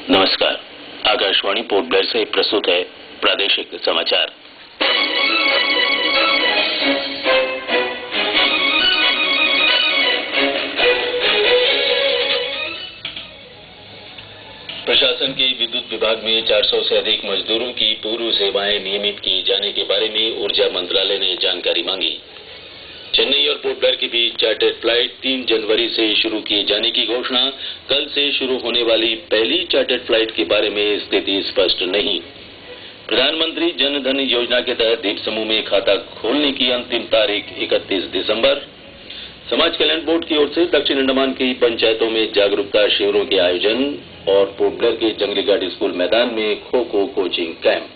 नमस्कार। Akashvani port Blair से प्रस्तुत है प्रादेशिक समाचार। प्रशासन के विद्युत विभाग में 400 से अधिक मजदूरों की पूर्व सेवाएं नियमित की जाने के बारे में ऊर्जा मंत्रालय ने जानकारी मांगी। चेन्नई और पोर्ट ब्लेयर के बीच चार्टर्ड फ्लाइट 3 जनवरी से शुरू किए जाने की घोषणा। कल से शुरू होने वाली पहली चार्टर्ड फ्लाइट के बारे में स्थिति स्पष्ट नहीं। प्रधानमंत्री जन धन योजना के तहत द्वीप समूह में खाता खोलने की अंतिम तारीख 31 दिसंबर। समाज कल्याण बोर्ड की ओर से दक्षिण अंडमान की पंचायतों में जागरूकता शिविरों के आयोजन और पोर्ट ब्लेयर के जंगली घाट स्कूल मैदान में खो-खो कोचिंग कैंप।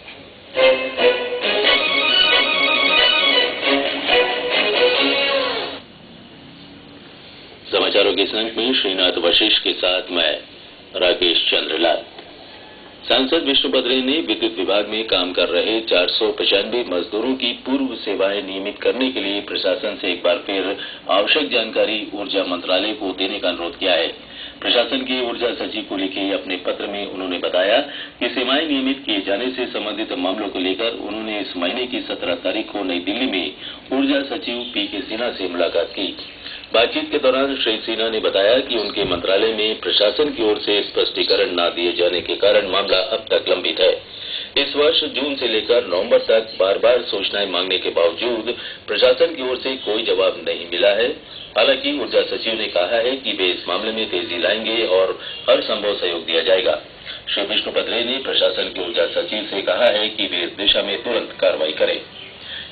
समाचारों के संग में श्रीनाथ वशिष्ठ के साथ मैं राकेश चंद्रलाल। सांसद विष्णुपद रे ने विद्युत विभाग में काम कर रहे 495 मजदूरों की पूर्व सेवाएं नियमित करने के लिए प्रशासन से एक बार फिर आवश्यक जानकारी ऊर्जा मंत्रालय को देने का अनुरोध किया है। प्रशासन के ऊर्जा सचिव को लिखे अपने पत्र में उन्होंने बताया कि सेवाएं नियमित किए जाने से संबंधित मामलों को लेकर उन्होंने इस महीने की 17 तारीख को नई दिल्ली में ऊर्जा सचिव पीके सिन्हा से मुलाकात की। बातचीत के दौरान श्री सिन्हा ने बताया कि उनके मंत्रालय में प्रशासन की ओर से स्पष्टीकरण न दिए जाने के कारण मामला अब तक लंबित है। इस वर्ष जून से लेकर नवंबर तक बार-बार सूचनाएं मांगने के बावजूद प्रशासन की ओर से कोई जवाब नहीं मिला है। हालांकि ऊर्जा सचिव ने कहा है कि वे इस मामले में तेजी लाएंगे और हर संभव सहयोग दिया जाएगा। श्री विष्णुपद रे ने प्रशासन के ऊर्जा सचिव से कहा है कि वे इस दिशा में तुरंत कार्रवाई करें।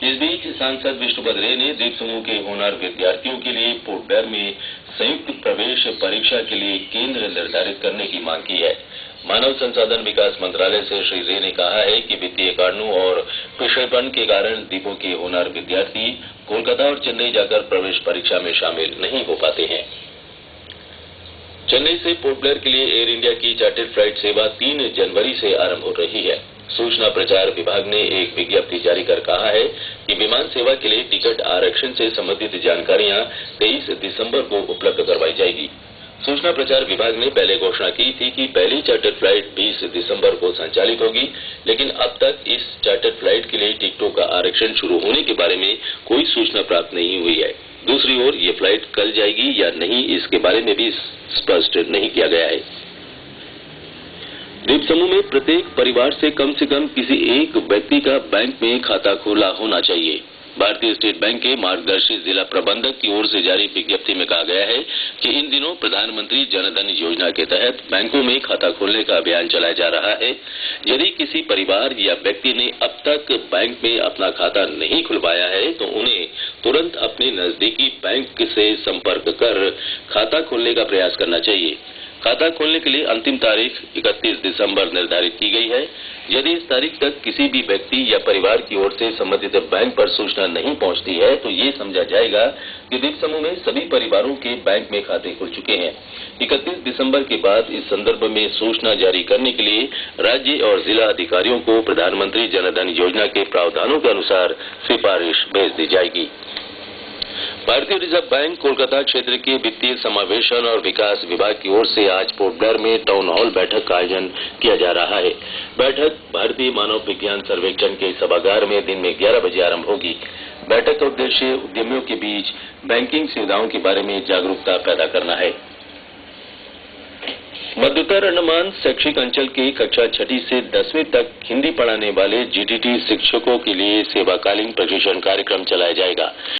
इस बीच सांसद विष्णुपद रे ने द्वीप समूह के होनहार विद्यार्थियों के लिए पोर्ट ब्लेयर में संयुक्त प्रवेश परीक्षा के लिए केंद्र निर्धारित करने की मांग की है। मानव संसाधन विकास मंत्रालय से श्री रे ने कहा है कि वित्तीय कारणों और पिछड़ेपन के कारण द्वीपों के होनहार विद्यार्थी कोलकाता और चेन्नई जाकर प्रवेश परीक्षा में शामिल नहीं हो पाते हैं। चेन्नई से पोर्ट ब्लेयर के लिए एयर इंडिया की चार्टर्ड फ्लाइट सेवा 3 जनवरी से आरंभ हो रही है। सूचना प्रचार विभाग ने एक विज्ञप्ति जारी कर कहा है कि विमान सेवा के लिए टिकट आरक्षण से संबंधित जानकारियां 23 दिसंबर को उपलब्ध करवाई जाएगी। सूचना प्रचार विभाग ने पहले घोषणा की थी कि पहली चार्टर्ड फ्लाइट 20 दिसंबर को संचालित होगी, लेकिन अब तक इस चार्टर्ड फ्लाइट के लिए टिकटों का आरक्षण शुरू होने के बारे में कोई सूचना प्राप्त नहीं हुई है। दूसरी ओर ये फ्लाइट कल जाएगी या नहीं, इसके बारे में भी स्पष्ट नहीं किया गया है। द्वीप समूह में प्रत्येक परिवार से कम किसी एक व्यक्ति का बैंक में खाता खोला होना चाहिए। भारतीय स्टेट बैंक के मार्गदर्शी जिला प्रबंधक की ओर से जारी विज्ञप्ति में कहा गया है कि इन दिनों प्रधानमंत्री जन धन योजना के तहत बैंकों में खाता खोलने का अभियान चलाया जा रहा है। यदि किसी परिवार या व्यक्ति ने अब तक बैंक में अपना खाता नहीं खुलवाया है तो उन्हें तुरंत अपने नजदीकी बैंक से संपर्क कर खाता खोलने का प्रयास करना चाहिए। खाता खोलने के लिए अंतिम तारीख 31 दिसंबर निर्धारित की गई है। यदि इस तारीख तक किसी भी व्यक्ति या परिवार की ओर से संबंधित बैंक पर सूचना नहीं पहुंचती है तो ये समझा जाएगा कि द्वीप समूह में सभी परिवारों के बैंक में खाते खुल चुके हैं। 31 दिसंबर के बाद इस संदर्भ में सूचना जारी करने के लिए राज्य और जिला अधिकारियों को प्रधानमंत्री जन धन योजना के प्रावधानों के अनुसार सिफारिश भेज दी जाएगी। भारतीय रिजर्व बैंक कोलकाता क्षेत्र के वित्तीय समावेशन और विकास विभाग की ओर से आज पोर्ट ब्लेयर में टाउन हॉल बैठक का आयोजन किया जा रहा है। बैठक भारतीय मानव विज्ञान सर्वेक्षण के सभागार में दिन में 11 बजे आरंभ होगी। बैठक का उद्देश्य उद्यमियों के बीच बैंकिंग सुविधाओं के बारे में जागरूकता पैदा करना है। मध्य उत्तर अंडमान शैक्षिक अंचल के कक्षा 6ठी से 10वीं तक हिंदी पढ़ाने वाले जीटीटी शिक्षकों के लिए सेवाकालीन प्रशिक्षण कार्यक्रम चलाया जाएगा।